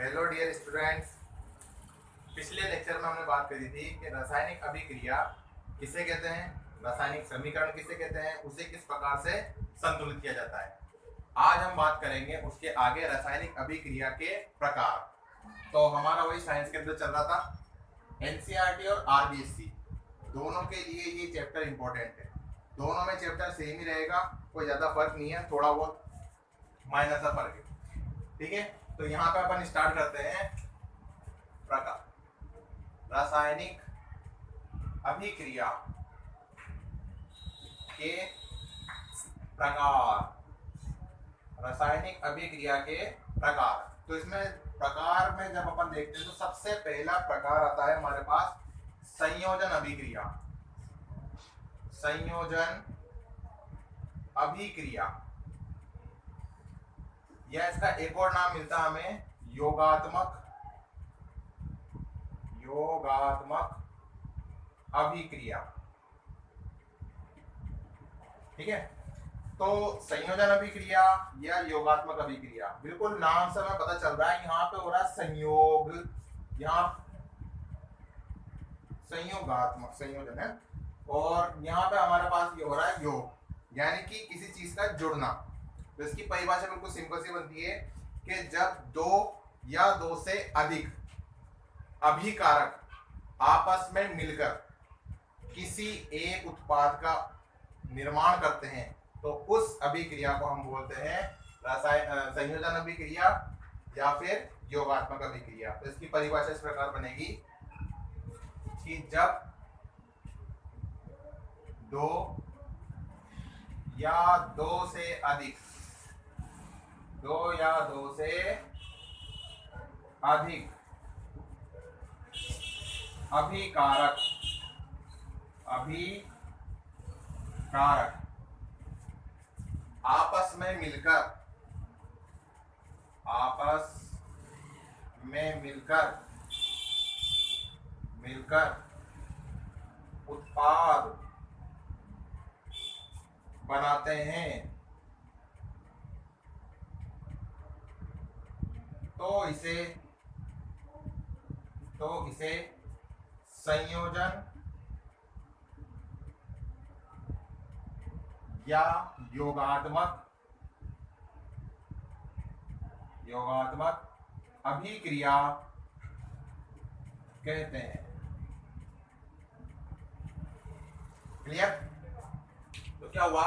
Hello dear students. पिछले lecture में हमने बात करी थी कि रासायनिक अभिक्रिया किसे कहते हैं, रासायनिक समीकरण किसे कहते हैं, उसे किस प्रकार से संतुलित किया जाता है। आज हम बात करेंगे उसके आगे रासायनिक अभिक्रिया के प्रकार। तो हमारा वही साइंस के अंदर चल रहा था। एनसीईआरटी और आरबीएससी दोनों के लिए ये चैप्टर इंपॉर्टेंट है। दोनों में चैप्टर सेम ही रहेगा, कोई ज्यादा फर्क नहीं है, थोड़ा बहुत माइनर सा फर्क है। ठीक है, तो यहाँ पे अपन स्टार्ट करते हैं प्रकार। रासायनिक अभिक्रिया के प्रकार। रासायनिक अभिक्रिया के प्रकार। तो इसमें प्रकार में जब अपन देखते हैं तो सबसे पहला प्रकार आता है हमारे पास संयोजन अभिक्रिया। संयोजन अभिक्रिया या इसका एक और नाम मिलता है हमें योगात्मक अभिक्रिया। ठीक है, तो संयोजन अभिक्रिया या योगात्मक अभिक्रिया, बिल्कुल नाम से हमें पता चल रहा है यहाँ पे हो रहा है संयोग, यहाँ संयोगात्मक संयोजन है, और यहाँ पे हमारे पास ये हो रहा है योग, यानी कि किसी चीज का जुड़ना। तो इसकी परिभाषा बिल्कुल सिंपल सी बनती है कि जब दो या दो से अधिक अभिकारक आपस में मिलकर किसी एक उत्पाद का निर्माण करते हैं तो उस अभिक्रिया को हम बोलते हैं संयोजन अभिक्रिया या फिर योगात्मक अभिक्रिया। तो इसकी परिभाषा इस प्रकार बनेगी कि जब दो या दो से अधिक अभिकारक आपस में मिलकर उत्पाद बनाते हैं तो इसे संयोजन या योगात्मक अभिक्रिया कहते हैं। क्लियर? तो क्या हुआ,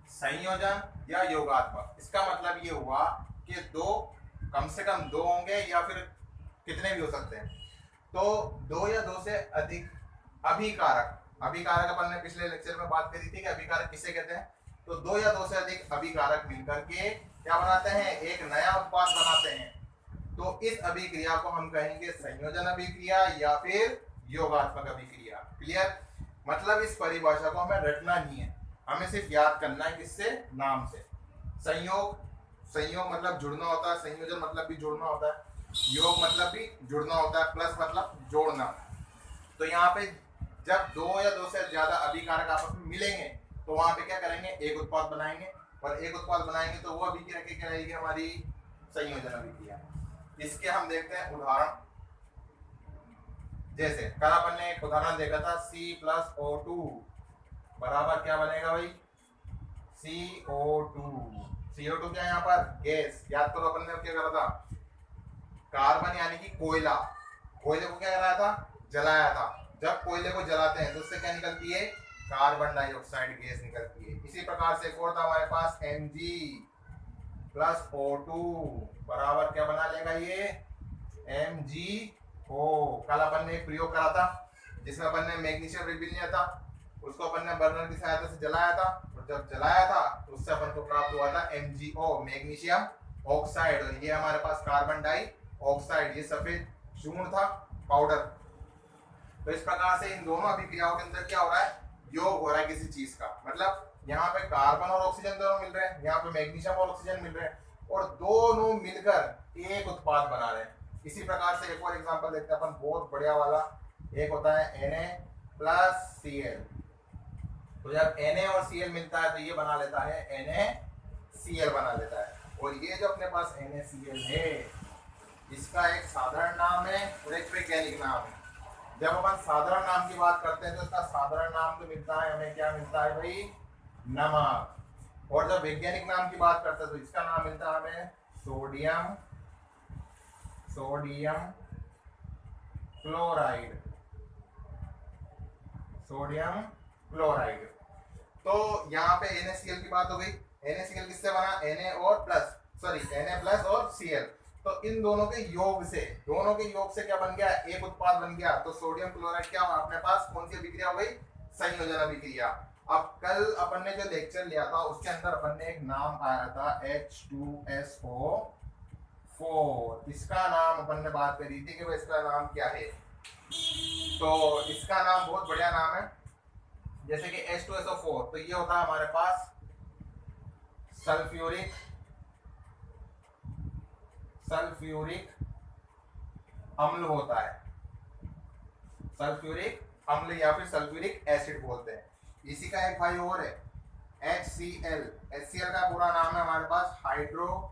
संयोजन या योगात्मक, इसका मतलब ये हुआ कि दो, कम से कम दो होंगे या फिर कितने भी हो सकते हैं। तो दो या दो से अधिक अभिकारक अपन ने पिछले लेक्चर में बात करी थी कि अभिकारक किसे कहते हैं। तो दो या दो से अधिक अभिकारक मिलकर के क्या बनाते हैं, एक नया उत्पाद बनाते हैं। तो इस अभिक्रिया को हम कहेंगे संयोजन अभिक्रिया या फिर योगात्मक अभिक्रिया। क्लियर? मतलब इस परिभाषा को हमें रटना नहीं है, हमें सिर्फ याद करना है, किससे, नाम से। संयोग मतलब जुड़ना होता है, संयोजन मतलब भी जुड़ना होता है, योग मतलब भी जुड़ना होता है, प्लस मतलब जोड़ना। तो यहाँ पे जब दो या दो से ज्यादा अभिकारक आपस में मिलेंगे तो वहां पे क्या करेंगे, एक उत्पाद बनाएंगे, और एक उत्पाद बनाएंगे तो वो अभिक्रिया क्या रहेगी, हमारी संयोजन अभिक्रिया। इसके हम देखते हैं उदाहरण। जैसे कल अपन ने एक उदाहरण देखा था C+O2 बराबर क्या बनेगा भाई, CO2। CO2 क्या है यहाँ पर, गैस। याद करो अपन ने क्या करा था, कार्बन यानी कि कोयले को क्या कराया था, जलाया था। जब कोयले को जलाते हैं तो उससे क्या निकलती है, कार्बन डाइऑक्साइड गैस निकलती है। इसी प्रकार से एक और था हमारे पास Mg+O2 बराबर क्या बना लेगा ये, MgO। कल अपन ने एक प्रयोग करा था जिसमें अपन ने मैग्नीशियम रिफिल लिया था, उसको अपन ने बर्नर की सहायता से जलाया था, और जब जलाया था तो उससे अपन को प्राप्त हुआ था MgO, मैग्नीशियम ऑक्साइड। और ये हमारे पास कार्बन डाइऑक्साइड, ये सफेद चूर्ण था, पाउडर। तो इस प्रकार से इन दोनों अभिक्रियाओं के अंदर क्या हो रहा है, योग हो रहा है किसी चीज का। मतलब यहाँ पे कार्बन और ऑक्सीजन दोनों मिल रहे हैं, यहाँ पे मैग्नीशियम और ऑक्सीजन मिल रहे हैं, और दोनों मिलकर एक उत्पाद बना रहे हैं। इसी प्रकार से एक और एग्जांपल देखते हैं अपन, बहुत बढ़िया वाला। एक होता है Na+Cl। तो जब Na और Cl मिलता है तो ये बना लेता है NaCl बना लेता है। और ये जो अपने पास NaCl है इसका एक साधारण नाम है और एक वैज्ञानिक नाम है। जब अपन साधारण नाम की बात करते हैं तो इसका साधारण नाम तो मिलता है हमें, क्या मिलता है भाई, नमक। और जब वैज्ञानिक नाम की बात करते हैं तो इसका नाम मिलता है हमें sodium sodium chloride, sodium chloride. तो यहाँ पे NaCl की बात हो गई। NaCl किससे बना, Na और प्लस, सॉरी Na प्लस और Cl। तो इन दोनों के योग से, दोनों के योग से क्या बन गया, एक उत्पाद बन गया। तो सोडियम क्लोराइड क्या हुआ अपने पास, कौन सी अभिक्रिया हो गई, संयोजन अभिक्रिया। अब कल अपन ने जो लेक्चर लिया था उसके अंदर अपन ने एक नाम आया था H2SO4। इसका नाम अपन ने बात करी थी कि भाई इसका नाम क्या है। तो इसका नाम बहुत बढ़िया नाम है, जैसे कि H2SO4, तो ये होता है हमारे पास सल्फ्यूरिक अम्ल होता है, सल्फ्यूरिक अम्ल या फिर सल्फ्यूरिक एसिड बोलते हैं। इसी का एक भाई और है HCl। HCl का पूरा नाम है हमारे पास हाइड्रोक्लोरिक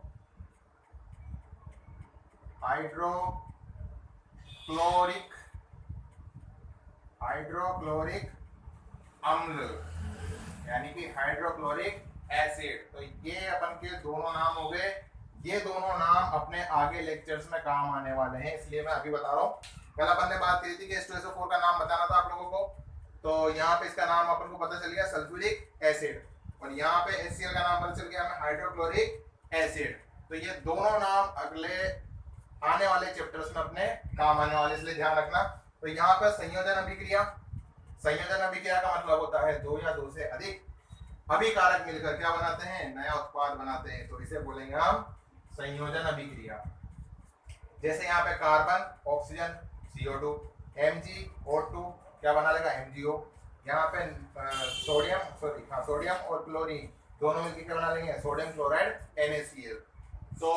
अम्ल, यानी कि हाइड्रोक्लोरिक एसिड। तो ये अपन के दोनों नाम हो गए। ये दोनों नाम अपने आगे लेक्चर्स में काम आने वाले हैं, इसलिए मैं अभी बता रहा हूँ। कल अपन ने बात की थी कि H2SO4 का नाम बताना था आप लोगों को, तो यहाँ पे इसका नाम अपन को पता चल गया सल्फ्यूरिक एसिड, और यहाँ पे HCl का नाम पता चल गया हमें हाइड्रोक्लोरिक एसिड। तो ये दोनों नाम अगले आने वाले चैप्टर्स में अपने काम आने वाले, इसलिए ध्यान रखना। तो यहाँ पे संयोजन अभिक्रिया, संयोजन अभिक्रिया का मतलब होता है दो या दो से अधिक अभिकारक मिलकर क्या बनाते हैं, नया उत्पाद बनाते हैं। तो इसे बोलेंगे हम संयोजन अभिक्रिया। जैसे यहाँ पे कार्बन ऑक्सीजन CO2, MgO2 क्या बना लेगा, MgO। यहाँ पे सोडियम और क्लोरीन दोनों मिलकर क्या बना लेंगे, सोडियम क्लोराइड NaCl। तो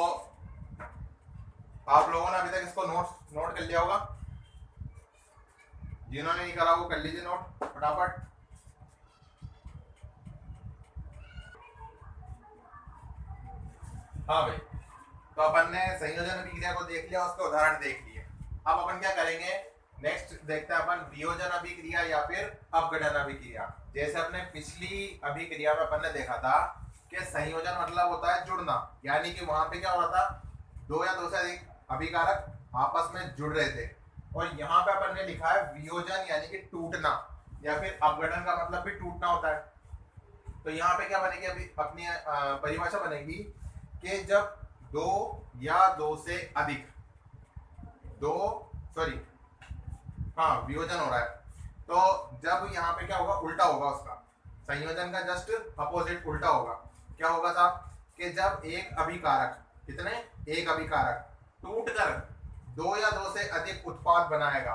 आप लोगों ने अभी तक इसको नोट कर लिया होगा, जिन्होंने नहीं करा वो कर लीजिए नोट फटाफट। हाँ भाई, तो अपन ने संयोजन अभिक्रिया को देख लिया, उसके उदाहरण देख लिए। अब अपन क्या करेंगे, नेक्स्ट देखते हैं अपन वियोजन अभिक्रिया या फिर अपघटन अभिक्रिया। जैसे अपने पिछली अभिक्रिया में अपन ने देखा था कि संयोजन मतलब होता है जुड़ना, यानी कि वहां पे क्या हो रहा था, दो या दो से अधिक अभिकारक आपस में जुड़ रहे थे। और यहाँ पे अपन ने लिखा है वियोजन, यानी कि टूटना, या फिर अपघटन का मतलब भी टूटना होता है। तो यहाँ पे क्या बनेगी, अभी अपनी परिभाषा बनेगी कि जब दो या दो से अधिक, वियोजन हो रहा है, तो जब यहाँ पे क्या होगा, उल्टा होगा उसका, संयोजन का जस्ट अपोजिट उल्टा होगा। क्या होगा साहब, कि जब एक अभिकारक, कितने, एक अभिकारक टूटकर दो या दो से अधिक उत्पाद बनाएगा,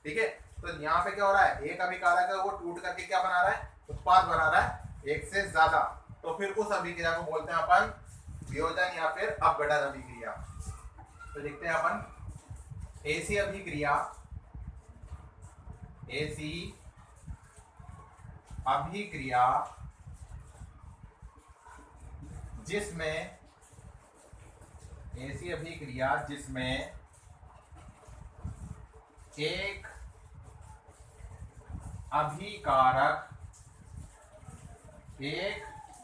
ठीक है। तो यहाँ पे क्या हो रहा है, एक अभिकारक है वो टूट करके क्या बना रहा है, उत्पाद बना रहा है एक से ज्यादा। तो फिर उस अभिक्रिया को बोलते हैं अपन वियोजन या फिर अपघटन अभिक्रिया। तो देखते हैं अपन ऐसी अभिक्रिया जिसमें एक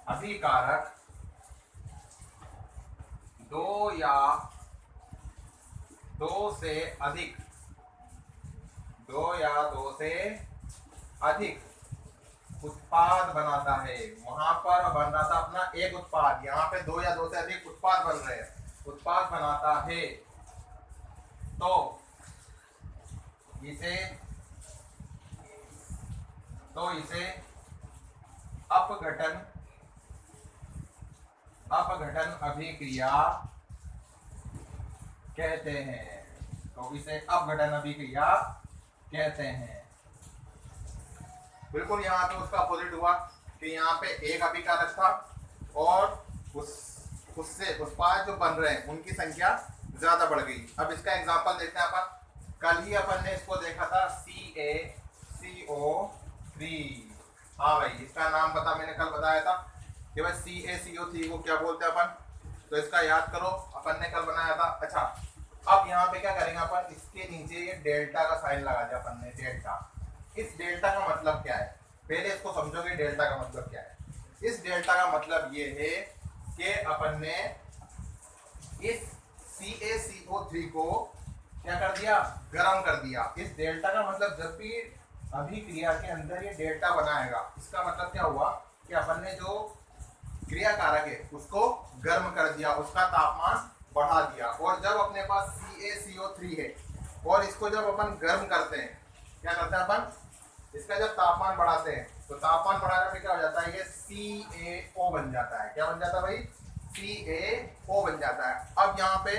अभिकारक दो या दो से अधिक उत्पाद बनाता है। वहां पर बन रहा था अपना एक उत्पाद, यहाँ पे दो या दो से अधिक उत्पाद बन रहे हैं, उत्पाद बनाता है, तो इसे अपघटन अभिक्रिया कहते हैं। तो इसे अपघटन अभिक्रिया कहते हैं। बिल्कुल यहाँ पे उसका अपोजिट हुआ कि यहाँ पे एक अभिकारक था और उससे उत्पाद जो बन रहे हैं उनकी संख्या ज्यादा बढ़ गई। अब इसका एग्जांपल देखते हैं अपन। कल ही अपन ने इसको देखा था CaCO3। हाँ भाई, इसका नाम पता, मैंने कल बताया था कि भाई CaCO3 को क्या बोलते हैं अपन। तो इसका याद करो, अपन ने कल बनाया था। अच्छा, अब यहाँ पे क्या करेंगे अपन, इसके नीचे ये डेल्टा का साइन लगा दिया अपन ने, डेल्टा। इस डेल्टा का मतलब क्या है, पहले इसको समझोगे डेल्टा का मतलब क्या है। इस डेल्टा का मतलब ये है कि अपन ने इस CaCO3 को क्या कर दिया, गर्म कर दिया। इस डेल्टा का मतलब जब भी अभिक्रिया के अंदर ये डेल्टा बनाएगा, इसका मतलब क्या हुआ कि अपन ने जो क्रिया कारक है उसको गर्म कर दिया, उसका तापमान बढ़ा दिया। और जब अपने पास CaCO3 है और इसको जब अपन गर्म करते हैं, क्या करते हैं अपन, इसका जब तापमान बढ़ाते हैं तो तापमान बढ़ाने पे क्या हो जाता है, ये CaO बन जाता है। क्या बन जाता है भाई, CaO बन जाता है। अब यहाँ पे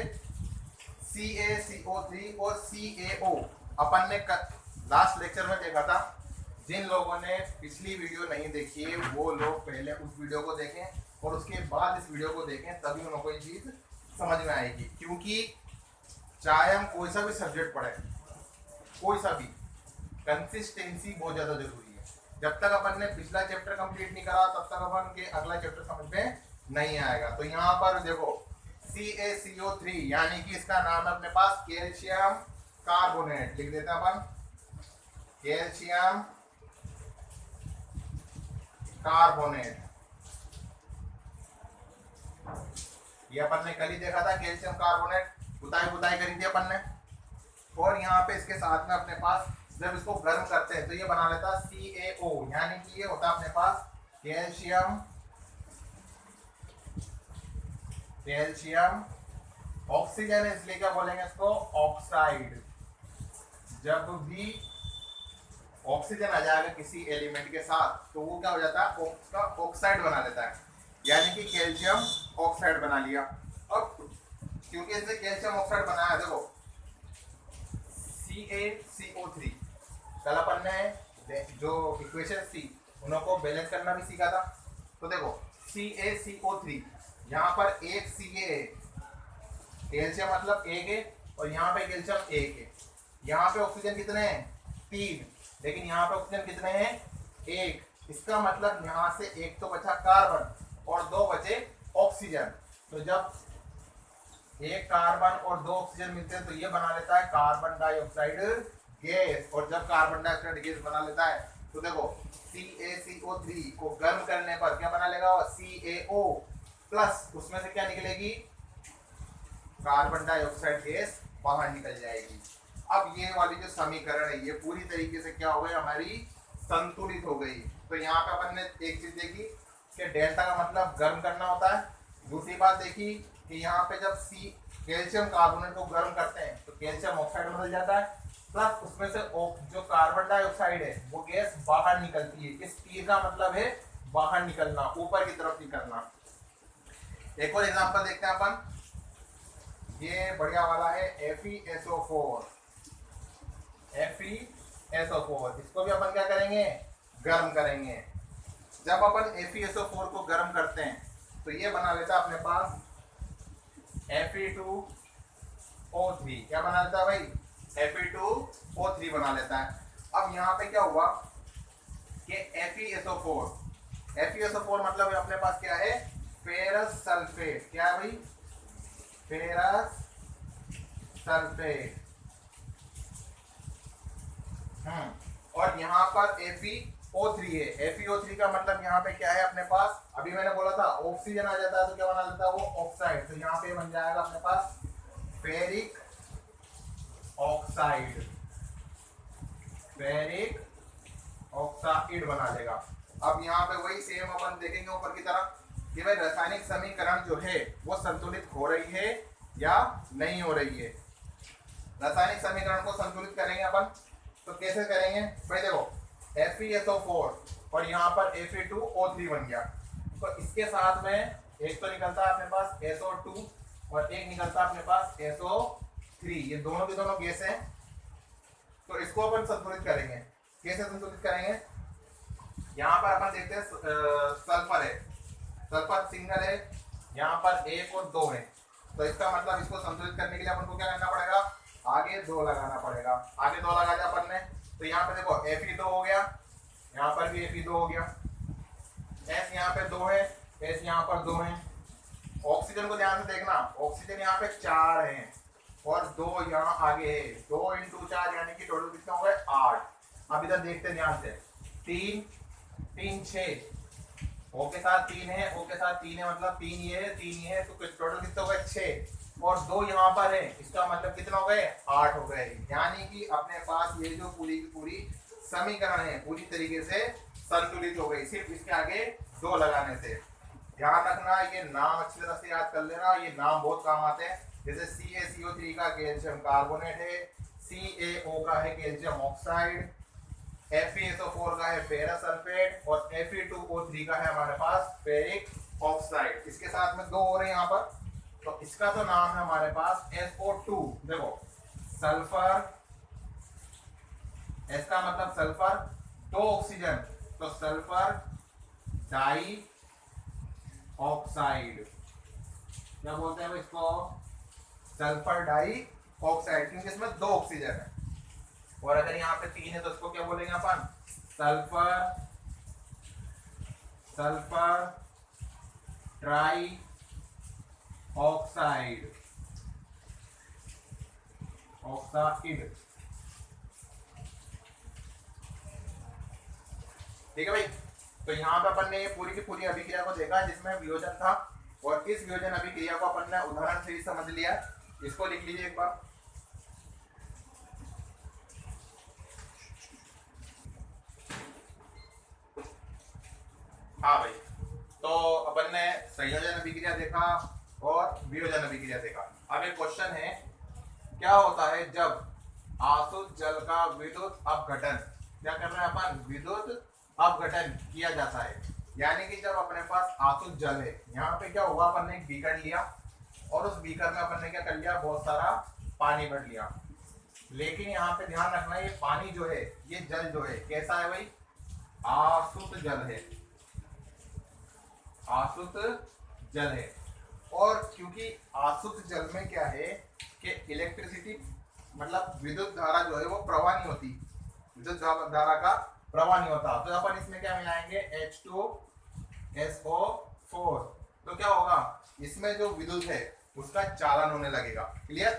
CaCO3 और CaO अपन ने लास्ट लेक्चर में देखा था। जिन लोगों ने पिछली वीडियो नहीं देखी है वो लोग पहले उस वीडियो को देखें और उसके बाद इस वीडियो को देखें, तभी उनको ये चीज़ समझ में आएगी। क्योंकि चाहे हम कोई सा भी सब्जेक्ट पढ़े, कोई सा भी, कंसिस्टेंसी बहुत ज़्यादा जरूरी है। जब तक अपन ने पिछला चैप्टर कंप्लीट नहीं करा तब तक अपन के अगला चैप्टर समझ में नहीं आएगा। तो यहाँ पर देखो CaCO3 यानी कि इसका नाम है अपने पास कैल्शियम कार्बोनेट, लिख देते हैं अपन कैल्शियम कार्बोनेट। ये अपन ने कल ही देखा था कैल्शियम कार्बोनेट, बुताई करी थी अपन ने। और यहाँ पे इसके साथ में अपने पास जब इसको गर्म करते हैं तो ये बना लेता है CaO, यानी कि ये होता है अपने पास कैल्शियम ऑक्सीजन, इसलिए क्या बोलेंगे इसको, ऑक्साइड। जब भी ऑक्सीजन आ जाएगा किसी एलिमेंट के साथ तो वो क्या हो जाता है, उसका ऑक्साइड बना लेता है, यानी कि कैल्शियम ऑक्साइड बना लिया। अब क्योंकि इसने कैल्शियम ऑक्साइड बनाया, देखो CaCO3 कल अपन ने जो इक्वेशन थी उनको बैलेंस करना भी सीखा था। तो देखो CaCO3 यहाँ पर एक Ca है, कैल्शियम मतलब एक है और यहाँ पे कैल्शियम एक है। यहाँ पे ऑक्सीजन कितने हैं, 3, लेकिन यहाँ पे ऑक्सीजन कितने हैं, 1। इसका मतलब यहाँ से एक तो बचा कार्बन और 2 बचे ऑक्सीजन। तो जब एक कार्बन और 2 ऑक्सीजन मिलते हैं तो ये बना लेता है कार्बन डाइऑक्साइड गैस। और जब कार्बन डाइऑक्साइड गैस बना लेता है तो देखो CaCO3 को गर्म करने पर क्या बना लेगा, CaO प्लस उसमें से क्या निकलेगी, कार्बन डाइऑक्साइड गैस बाहर निकल जाएगी। अब ये वाली जो समीकरण है ये पूरी तरीके से क्या हो गई, हमारी संतुलित हो गई। तो यहाँ पे अपन ने एक चीज देखी कि डेल्टा का मतलब गर्म करना होता है। दूसरी बात देखी कि यहाँ पे जब कैल्शियम कार्बोनेट को गर्म करते हैं तो कैल्शियम ऑक्साइड बदल जाता है, प्लस उसमें से जो कार्बन डाइऑक्साइड है वो गैस बाहर निकलती है। इस तीर का मतलब है बाहर निकलना, ऊपर की तरफ निकलना। एक और एग्जांपल देखते हैं अपन, ये बढ़िया वाला है FeSO4। इसको भी अपन क्या करेंगे, गर्म करेंगे। जब अपन FeSO4 को गर्म करते हैं तो ये बना लेता है अपने पास Fe2O3। क्या बना लेता है भाई, Fe2O3 बना लेता है। अब यहाँ पे क्या हुआ कि FeSO4 मतलब अपने पास क्या है, फेरस सल्फेट। क्या है भाई, फेरस सल्फेट। और यहाँ पर FeO3 है। FeO3 का मतलब यहाँ पे क्या है अपने पास, अभी मैंने बोला था ऑक्सीजन आ जाता है तो क्या बना लेता है वो ऑक्साइड। तो यहाँ पे बन जाएगा अपने पास फेरिक ऑक्साइड, फेरिक ऑक्साइड बना लेगा। अब यहाँ पे वही सेम अपन देखेंगे ऊपर की तरफ कि भाई रासायनिक समीकरण जो है वो संतुलित हो रही है या नहीं हो रही है। रासायनिक समीकरण को संतुलित करेंगे अपन, तो कैसे करेंगे भाई, देखो FeSO4 और यहाँ पर Fe2O3 बन गया। तो इसके साथ में एक तो निकलता है अपने पास SO2 और एक निकलता है अपने पास SO3। ये दोनों के दोनों गैस हैं। तो इसको अपन संतुलित करेंगे। कैसे संतुलित करेंगे, यहाँ पर अपन देखते हैं सल्फर है, सल्फर सिंगल है, यहाँ पर 1 और 2 है। तो इसका मतलब इसको संतुलित करने के लिए अपन को क्या करना पड़ेगा, आगे 2 लगाना पड़ेगा। आगे 2 लगा दिया अपन ने, तो यहाँ पे देखो Fe2 हो गया, यहाँ पर भी Fe2 हो गया, S यहाँ पे 2 है, S यहाँ पर 2 है। ऑक्सीजन को ध्यान से देखना, ऑक्सीजन यहाँ पे 4 है, और 2 यहाँ आगे है। 2 इंटू 4 यानी कि टोटल कितना हो गया 8। अब इधर देखते हैं ध्यान से, 3 3 6, ओ के साथ 3 है, ओ के साथ 3 है, मतलब 3 ये है 3 ये है, तो टोटल कितना हो गया 6 और 2 यहाँ पर है, इसका मतलब कितना हो गए 8 हो गए। यानी कि अपने पास ये जो पूरी की पूरी समीकरण है पूरी तरीके से संतुलित हो गई, सिर्फ इसके आगे 2 लगाने से। ध्यान रखना, ये नाम अच्छी तरह से याद कर लेना, ये नाम बहुत काम आते हैं। जैसे CaCO3 का कैल्शियम कार्बोनेट है, CaO का है कैल्शियम ऑक्साइड, FeSO4 का है फेरस सल्फेट और Fe2O3 का है हमारे पास फेरिक ऑक्साइड। इसके साथ में 2 और है यहाँ पर, तो इसका तो नाम है हमारे पास SO2। देखो सल्फर, S का मतलब सल्फर, 2 ऑक्सीजन, तो सल्फर डाई ऑक्साइड, क्या बोलते हैं इसको, सल्फर डाई ऑक्साइड, क्योंकि इसमें 2 ऑक्सीजन है। और अगर यहाँ पे 3 है तो इसको क्या बोलेंगे अपन, sulphur sulphur trioxide oxide. ठीक है भाई, तो यहाँ पे अपन ने पूरी की पूरी अभिक्रिया को देखा जिसमें वियोजन था, और इस वियोजन अभिक्रिया को अपन ने उदाहरण से ही समझ लिया। इसको लिख लीजिए एक बार। हाँ भाई, तो अपन ने संयोजन अभिक्रिया देखा और वियोजन अभिक्रिया देखा। अब एक क्वेश्चन है, क्या होता है जब आसुत जल का विद्युत अपघटन, क्या कर रहे हैं अपन, विद्युत अपघटन किया जाता है। यानी कि जब अपने पास आसुत जल है, यहाँ पे क्या हुआ, अपन ने एक बीकर लिया और उस बीकर में अपन ने क्या कर लिया, बहुत सारा पानी भर लिया। लेकिन यहाँ पे ध्यान रखना, ये पानी जो है, ये जल जो है कैसा है भाई, आसुत जल है, आसुत जल है। और क्योंकि आसुत जल में क्या है कि इलेक्ट्रिसिटी मतलब विद्युत धारा जो है वो प्रवाह नहीं होती, विद्युत धारा का प्रवाह नहीं होता। तो अपन इसमें क्या मिलाएंगे, H2SO4, तो क्या होगा, इसमें जो विद्युत है उसका चालन होने लगेगा। क्लियर।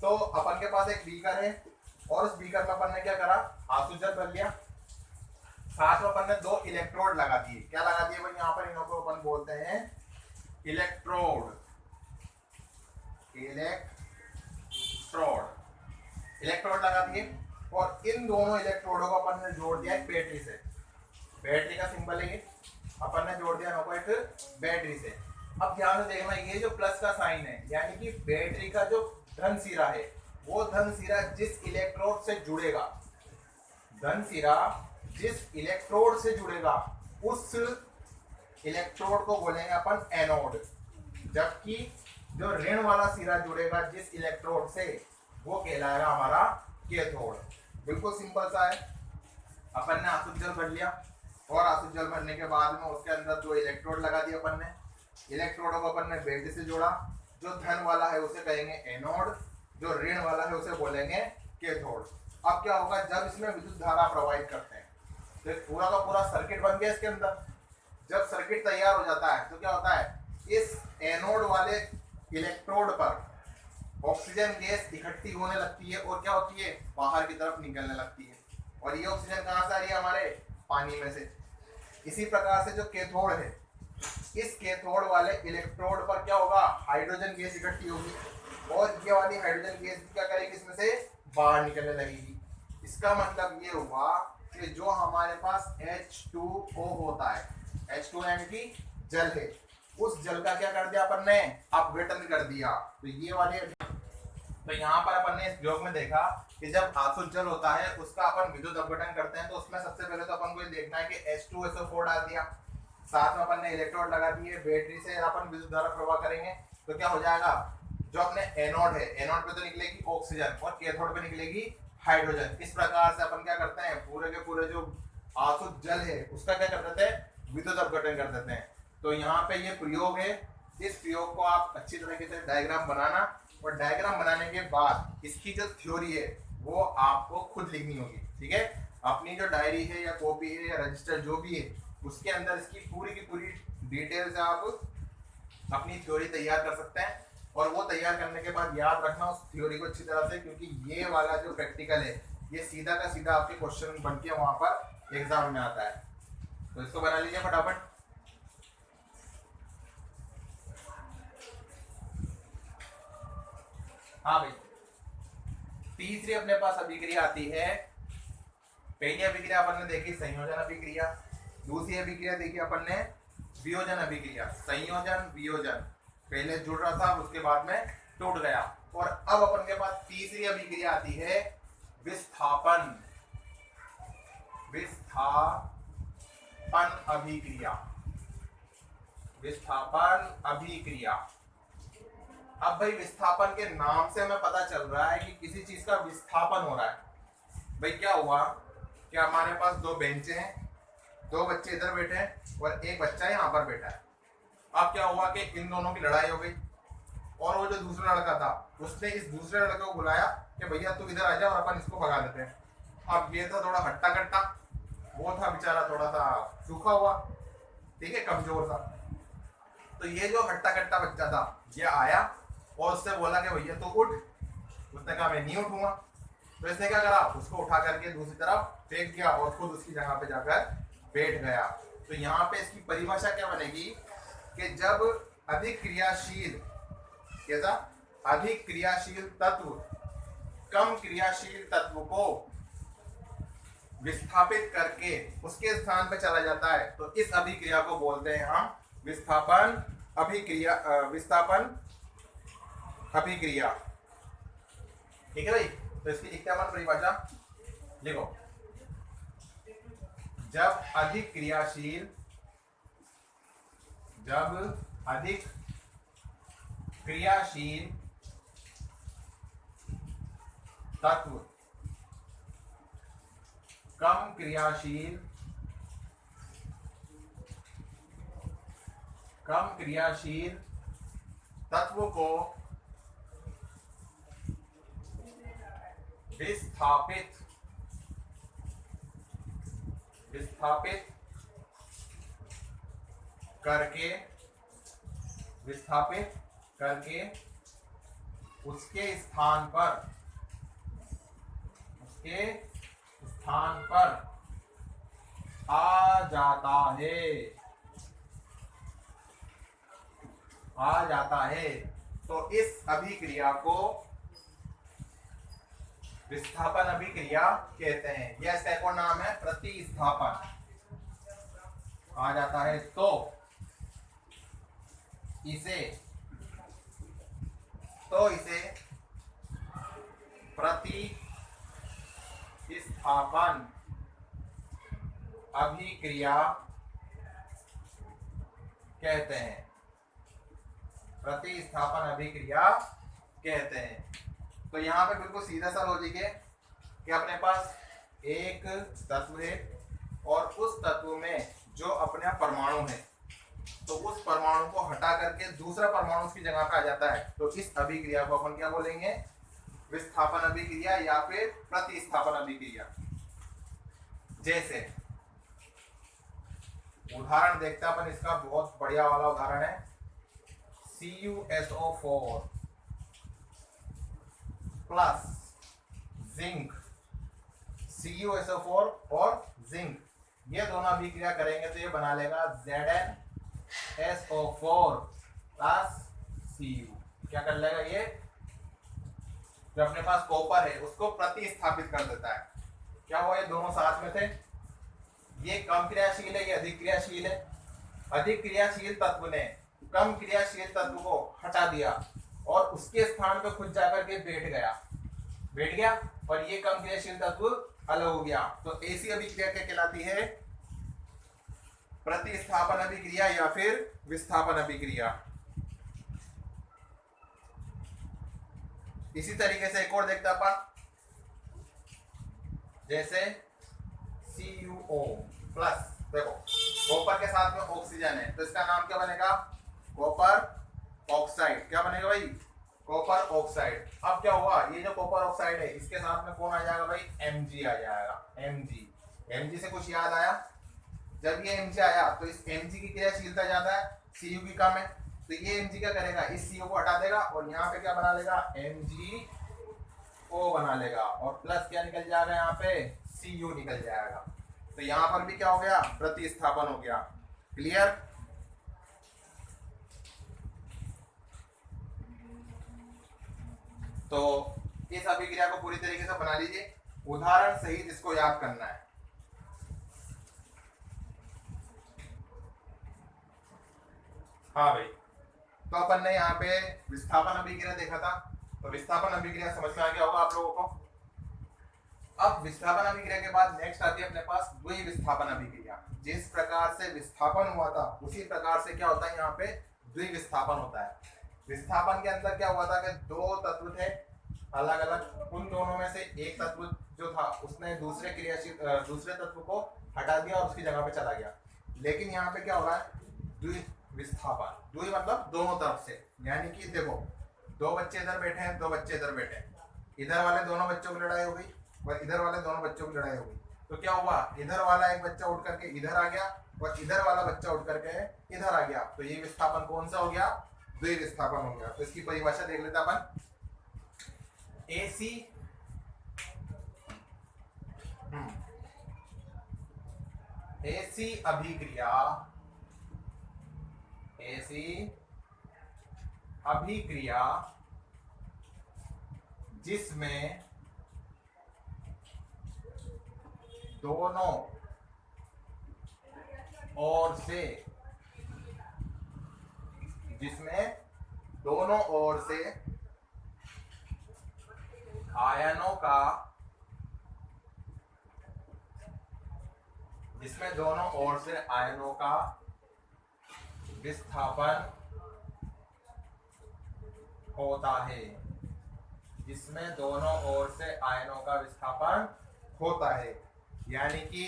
तो अपन के पास एक बीकर है और उस बीकर में अपन ने क्या करा, आसुत जल भर लिया, साथ में अपन ने 2 इलेक्ट्रोड लगा दिए। क्या लगा दिए भाई, यहाँ पर इनको अपन बोलते हैं इलेक्ट्रोड, इलेक्ट्रोड लगा दिए और इन दोनों इलेक्ट्रोडों को अपन ने जोड़ दिया एक बैटरी से। बैटरी का सिंबल है ये, अपन ने जोड़ दिया इनको एक बैटरी से। अब ध्यान से देखना, ये जो प्लस का साइन है यानी कि बैटरी का जो धन सिरा है, वो धन सिरा जिस इलेक्ट्रोड से जुड़ेगा, धन सिरा जिस इलेक्ट्रोड से जुड़ेगा उस इलेक्ट्रोड को बोलेंगे अपन एनोड, जबकि जो ऋण वाला सिरा जुड़ेगा जिस इलेक्ट्रोड से, वो कहलाएगा हमारा कैथोड। बिल्कुल सिंपल सा है। अपन ने आसुत जल भर लिया और आसुत जल भरने के बाद में उसके अंदर 2 इलेक्ट्रोड लगा दिए अपन ने, इलेक्ट्रोडों को अपन ने बैटरी से जोड़ा। जो धन वाला है उसे कहेंगे एनोड, जो ऋण वाला है उसे बोलेंगे कैथोड। अब क्या होगा, जब इसमें विद्युत धारा प्रवाहित करते हैं तो एक पूरा का पूरा सर्किट बन गया इसके अंदर। जब सर्किट तैयार हो जाता है तो क्या होता है, इस एनोड वाले इलेक्ट्रोड पर ऑक्सीजन गैस इकट्ठी होने लगती है और क्या होती है, बाहर की तरफ निकलने लगती है। और ये ऑक्सीजन कहाँ से आ रही है, हमारे पानी में से। इसी प्रकार से जो कैथोड है, इस कैथोड वाले इलेक्ट्रोड पर क्या होगा, हाइड्रोजन गैस इकट्ठी होगी और ये वाली हाइड्रोजन गैस क्या करेगी, इसमें से बाहर निकलने लगेगी। इसका मतलब ये हुआ कि जो हमारे पास H2O होता है, H2 यानी कि जल है, उस जल का क्या कर दिया अपन ने, अपघटन कर दिया। तो ये वाले, तो यहाँ पर अपन ने इस प्रयोग में देखा कि जब आसुत जल होता है उसका अपन विद्युत अपघटन करते हैं, तो उसमें सबसे पहले तो अपन को ये देखना है कि H2SO4 डाल दिया, साथ में अपन ने इलेक्ट्रोड लगा दिए, बैटरी से अपन विद्युत धारा प्रवाह करेंगे तो क्या हो जाएगा, जो अपने एनोड है, एनोड पे तो निकलेगी ऑक्सीजन और कैथोड पे निकलेगी हाइड्रोजन। इस प्रकार से अपन क्या करते हैं, पूरे के पूरे जो आसुत जल है उसका क्या कर देते हैं, विद्युत अपघटन कर देते हैं। तो यहाँ पे ये प्रयोग है, इस प्रयोग को आप अच्छी तरीके से डायग्राम बनाना और डायग्राम बनाने के बाद इसकी जो थ्योरी है वो आपको खुद लिखनी होगी। ठीक है, अपनी जो डायरी है या कॉपी है या रजिस्टर जो भी है उसके अंदर इसकी पूरी की पूरी डिटेल से आप अपनी थ्योरी तैयार कर सकते हैं और वो तैयार करने के बाद याद रखना उस थ्योरी को अच्छी तरह से, क्योंकि ये वाला जो प्रैक्टिकल है ये सीधा का सीधा आपके क्वेश्चन बन के वहां पर एग्जाम में आता है। तो इसको बना लीजिए फटाफट। हाँ भाई, तीसरी अपने पास अभिक्रिया आती है। पहली अभिक्रिया अपन ने देखी संयोजन अभिक्रिया, दूसरी अभिक्रिया देखी अपन ने वियोजन अभिक्रिया। संयोजन वियोजन, पहले जुड़ रहा था उसके बाद में टूट गया। और अब अपन के पास तीसरी अभिक्रिया आती है विस्थापन। विस्थापन अभिक्रिया, विस्थापन अभिक्रिया। अब भाई विस्थापन के नाम से हमें पता चल रहा है कि किसी चीज का विस्थापन हो रहा है। भाई क्या हुआ, क्या हमारे पास दो बेंचे हैं, दो बच्चे इधर बैठे हैं और एक बच्चा यहाँ पर बैठा है। अब क्या हुआ कि इन दोनों की लड़ाई हो गई और वो जो दूसरा लड़का था उसने इस दूसरे लड़के को बुलाया कि भैया तू इधर आ जा और अपन इसको भगा देते हैं। अब ये था थोड़ा हट्टा कट्टा, वो था बेचारा थोड़ा सा सूखा हुआ, ठीक है, कमजोर था। तो ये जो हट्टा कट्टा बच्चा था ये आया और उससे बोला कि भैया तू उठ। उसने कहा मैं नहीं उठूंगा। तो इसने क्या करा, उसको उठा करके दूसरी तरफ फेंक दिया और खुद उसकी जगह पे जाकर बैठ गया। तो यहाँ पे इसकी परिभाषा क्या बनेगी कि जब अधिक क्रियाशील, कैसा, अधिक क्रियाशील तत्व कम क्रियाशील तत्व को विस्थापित करके उसके स्थान पे चला जाता है, तो इस अभिक्रिया को बोलते हैं हम विस्थापन अभिक्रिया। विस्थापन अभिक्रिया, ठीक है भाई। तो इसकी लिखते हैं परिभाषा, लिखो। जब अधिक क्रियाशील, जब अधिक क्रियाशील तत्व कम क्रियाशील तत्व को विस्थापित करके उसके स्थान पर आ जाता है। तो इस अभिक्रिया को विस्थापन अभिक्रिया कहते हैं। यह इसका एक और नाम है प्रतिस्थापन। आ जाता है तो इसे प्रतिस्थापन अभिक्रिया कहते हैं। प्रतिस्थापन अभिक्रिया कहते हैं। तो यहाँ पे बिल्कुल सीधा सा लॉजिक है कि अपने पास एक तत्व है और उस तत्व में जो अपने परमाणु है, तो उस परमाणु को हटा करके दूसरा परमाणु उसकी जगह पे आ जाता है। तो इस अभिक्रिया को अपन क्या बोलेंगे, विस्थापन अभिक्रिया या फिर प्रतिस्थापन अभिक्रिया। जैसे उदाहरण देखते हैं अपन इसका, बहुत बढ़िया वाला उदाहरण है CuSO4 प्लस जिंक। CuSO4 और जिंक ये दोनों अभिक्रिया करेंगे तो ये बना लेगा ZnSO4 प्लस Cu। क्या कर लेगा, ये जो अपने पास कॉपर है उसको प्रतिस्थापित कर देता है। क्या हुआ, ये दोनों साथ में थे, ये कम क्रियाशील है, ये अधिक क्रियाशील है। अधिक क्रियाशील तत्व ने कम क्रियाशील तत्व को हटा दिया और उसके स्थान पर खुद जाकर के बैठ गया और ये कम क्रियाशील तत्व अलग हो गया। तो ऐसी अभिक्रिया क्या कहलाती है, प्रतिस्थापन अभिक्रिया या फिर विस्थापन अभिक्रिया। इसी तरीके से एक और देखते अपन, जैसे CuO प्लस, देखो कॉपर के साथ में ऑक्सीजन है तो इसका नाम क्या बनेगा, कॉपर ऑक्साइड। क्या बनेगा भाई, कॉपर ऑक्साइड। अब क्या हुआ, ये जो कॉपर ऑक्साइड है इसके साथ में कौन आ जाएगा भाई, Mg आ जाएगा। Mg से कुछ याद आया, जब ये Mg आया तो इस Mg की क्रियाशीलता ज्यादा है, Cu की कम है, तो ये Mg क्या करेगा, इस CO को हटा देगा और यहाँ पे क्या बना लेगा, MgO बना लेगा और प्लस क्या निकल जाएगा, यहाँ पे Cu निकल जाएगा। तो यहाँ पर भी क्या हो गया, प्रतिस्थापन हो गया। क्लियर। तो इस अभिक्रिया को पूरी तरीके से बना लीजिए, उदाहरण सहित इसको याद करना है। हाँ भाई, तो अपन ने यहाँ पे विस्थापन अभिक्रिया देखा था, तो विस्थापन अभिक्रिया समझ में आ गया होगा आप लोगों को। अब विस्थापन अभिक्रिया के बाद नेक्स्ट आती है अपने पास द्वि विस्थापन अभिक्रिया। जिस प्रकार से विस्थापन हुआ था उसी प्रकार से क्या होता है, यहाँ पे द्वि विस्थापन होता है। विस्थापन के अंदर क्या हुआ था कि दो तत्व थे अलग अलग, उन दोनों में से एक तत्व जो था उसने दूसरे तत्व को हटा दिया और उसकी जगह पे चला गया। लेकिन यहाँ पे क्या हो रहा है, द्वि विस्थापन। द्वि मतलब दोनों तरफ से, यानी कि देखो दो बच्चे इधर बैठे हैं, दो बच्चे इधर बैठे हैं, इधर वाले दोनों बच्चों की लड़ाई हो गई और इधर वाले दोनों बच्चों की लड़ाई हो गई। तो क्या हुआ, इधर वाला एक बच्चा उठ करके इधर आ गया और इधर वाला बच्चा उठ करके इधर आ गया। तो ये विस्थापन कौन सा हो गया, द्वि विस्थापन हो गया। तो इसकी परिभाषा देख लेते अपन। एसी अभिक्रिया, एसी अभिक्रिया जिसमें दोनों ओर से आयनों का विस्थापन होता है, जिसमें दोनों ओर से आयनों का विस्थापन होता है। यानी कि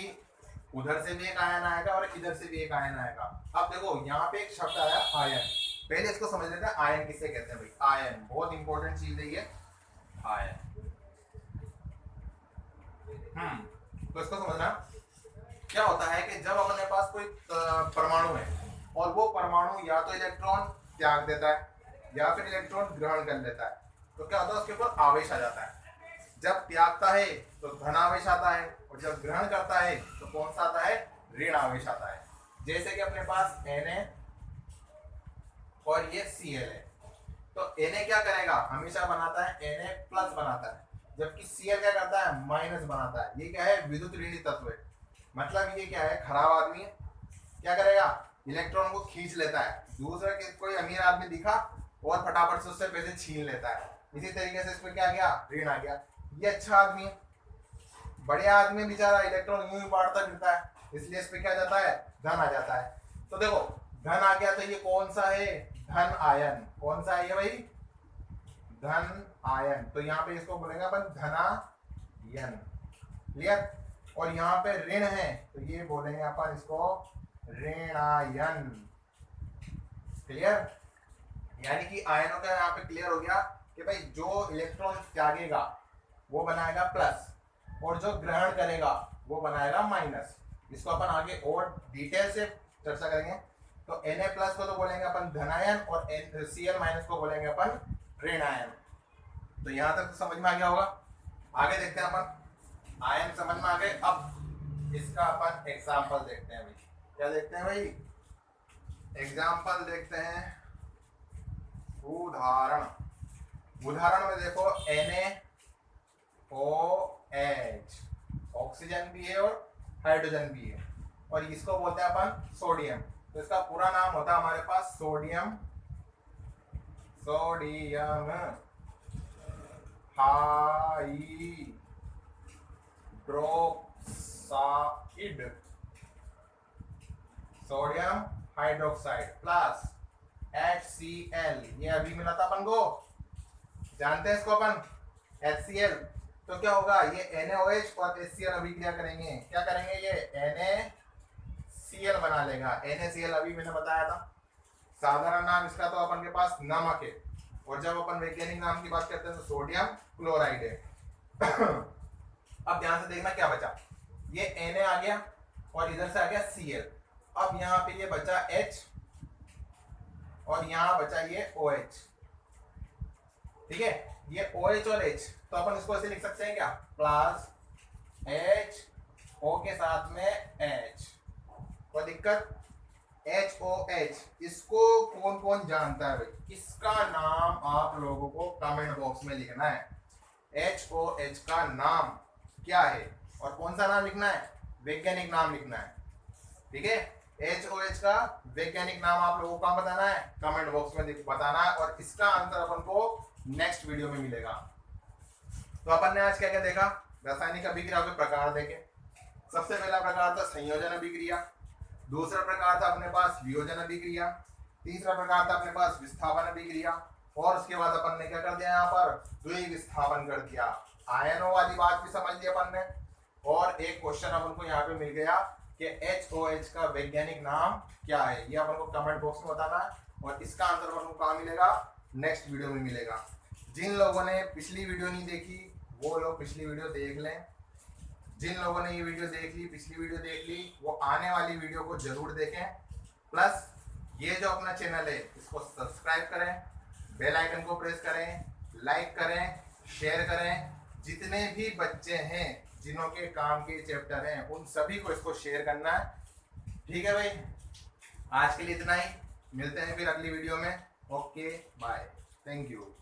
उधर से भी एक आयन आएगा और इधर से भी एक आयन आएगा। अब देखो यहाँ पे एक शब्द आया आयन, पहले इसको समझ लेते हैं आयन किसे कहते हैं भाई। आयन बहुत इंपॉर्टेंट चीज है ये आयन। तो इसको समझना क्या होता है कि जब अपने पास कोई परमाणु है और वो परमाणु या तो इलेक्ट्रॉन त्याग देता है या फिर इलेक्ट्रॉन ग्रहण कर लेता है, तो क्या होता है, उसके ऊपर आवेश आ जाता है। जब त्यागता है तो धन आवेश आता है और जब ग्रहण करता है तो कौन सा आता है, ऋण आवेश आता है। जैसे कि अपने पास Na और ये Cl है, तो Na क्या करेगा, हमेशा बनाता है Na प्लस बनाता है, जबकि Cl क्या करता है, माइनस बनाता है। ये क्या है, विद्युत ऋणी तत्व है। मतलब ये क्या है, खराब आदमी है, क्या करेगा, इलेक्ट्रॉन को खींच लेता है। दूसरा के कोई अमीर आदमी दिखा और फटाफट से उससे पैसे छीन लेता है। इसी तरीके से इसमें क्या आ गया, ऋण आ गया। ये अच्छा आदमी है, बढ़िया आदमी बेचारा, इलेक्ट्रॉन यूं ही बांटता फिरता है, इसलिए इस पे क्या जाता है, धन आ जाता है। तो देखो धन आ गया, तो ये कौन सा है, धन आयन। कौन सा है ये भाई, धन आयन। तो यहाँ पे इसको बोलेंगे अपन धनायन। क्लियर। और यहाँ पे ऋण है तो ये बोलेंगे अपन इसको ऋणायन। क्लियर। यानी कि आयनों का यहाँ पे क्लियर हो गया कि भाई जो इलेक्ट्रॉन त्यागेगा वो बनाएगा प्लस और जो ग्रहण करेगा वो बनाएगा माइनस। इसको अपन आगे और डिटेल से चर्चा करेंगे। तो Na प्लस को तो बोलेंगे अपन धनायन और Cl माइनस को बोलेंगे अपन ऋणायन। तो यहां तक तो समझ में आ गया होगा। आगे देखते हैं अपन, आयन समझ में आ गए। अब इसका अपन एग्जाम्पल देखते हैं भाई। क्या देखते हैं भाई, एग्जाम्पल देखते हैं, उदाहरण। उदाहरण में देखो NaOH, ऑक्सीजन भी है और हाइड्रोजन भी है, और इसको बोलते हैं अपन सोडियम। तो इसका पूरा नाम होता है हमारे पास sodium hydroxide, sodium hydroxide plus HCl। ये अभी मिला था अपन को, जानते हैं इसको अपन HCl। तो क्या होगा, ये NaOH और HCl अभिक्रिया करेंगे। क्या करेंगे, ये NaCl बना लेगा। NaCl अभी मैंने बताया था, साधारण नाम इसका तो अपन के पास नमक है, और जब अपन वैज्ञानिक नाम की बात करते हैं तो सोडियम क्लोराइड है। अब ध्यान से देखना क्या बचा, ये Na आ गया और इधर से आ गया Cl। अब यहाँ पे ये बचा H और यहाँ बचा ये OH। ठीक है, ये OH और H, तो अपन इसको ऐसे लिख सकते हैं क्या, प्लस HO के साथ में H। कोई दिक्कत? HOH, इसको कौन कौन जानता है भाई? इसका नाम आप लोगों को कमेंट बॉक्स में लिखना है। HOH का नाम क्या है और कौन सा नाम लिखना है? वैज्ञानिक नाम लिखना है। ठीक है, HOH का वैज्ञानिक नाम आप लोगों को कहाँ बताना है? कमेंट बॉक्स में बताना है, और इसका आंसर अपन को नेक्स्ट वीडियो में मिलेगा। तो अपन ने आज क्या क्या देखा? रासायनिक अभिक्रिया के प्रकार देखे। सबसे पहला प्रकार था संयोजन अभिक्रिया, दूसरा प्रकार था अपने पास वियोजन अभिक्रिया, तीसरा प्रकार था अपने पास विस्थापन अभिक्रिया, और उसके बाद अपन ने क्या कर दिया, यहाँ पर द्विविस्थापन कर दिया। आयनों वाली बात भी समझ ली अपन ने, और एक क्वेश्चन अपन को यहाँ पे मिल गया कि HOH का वैज्ञानिक नाम क्या है, ये अपन को कमेंट बॉक्स में बताना है, और इसका आंसर अपन को कहाँ मिलेगा? नेक्स्ट वीडियो में मिलेगा। जिन लोगों ने पिछली वीडियो नहीं देखी वो लोग पिछली वीडियो देख लें। जिन लोगों ने ये वीडियो देख ली, पिछली वीडियो देख ली, वो आने वाली वीडियो को जरूर देखें। प्लस ये जो अपना चैनल है इसको सब्सक्राइब करें, बेल आइकन को प्रेस करें, लाइक करें, शेयर करें। जितने भी बच्चे हैं जिन्हों के काम के चैप्टर हैं उन सभी को इसको शेयर करना है। ठीक है भाई, आज के लिए इतना ही, मिलते हैं फिर अगली वीडियो में। Okay bye, thank you.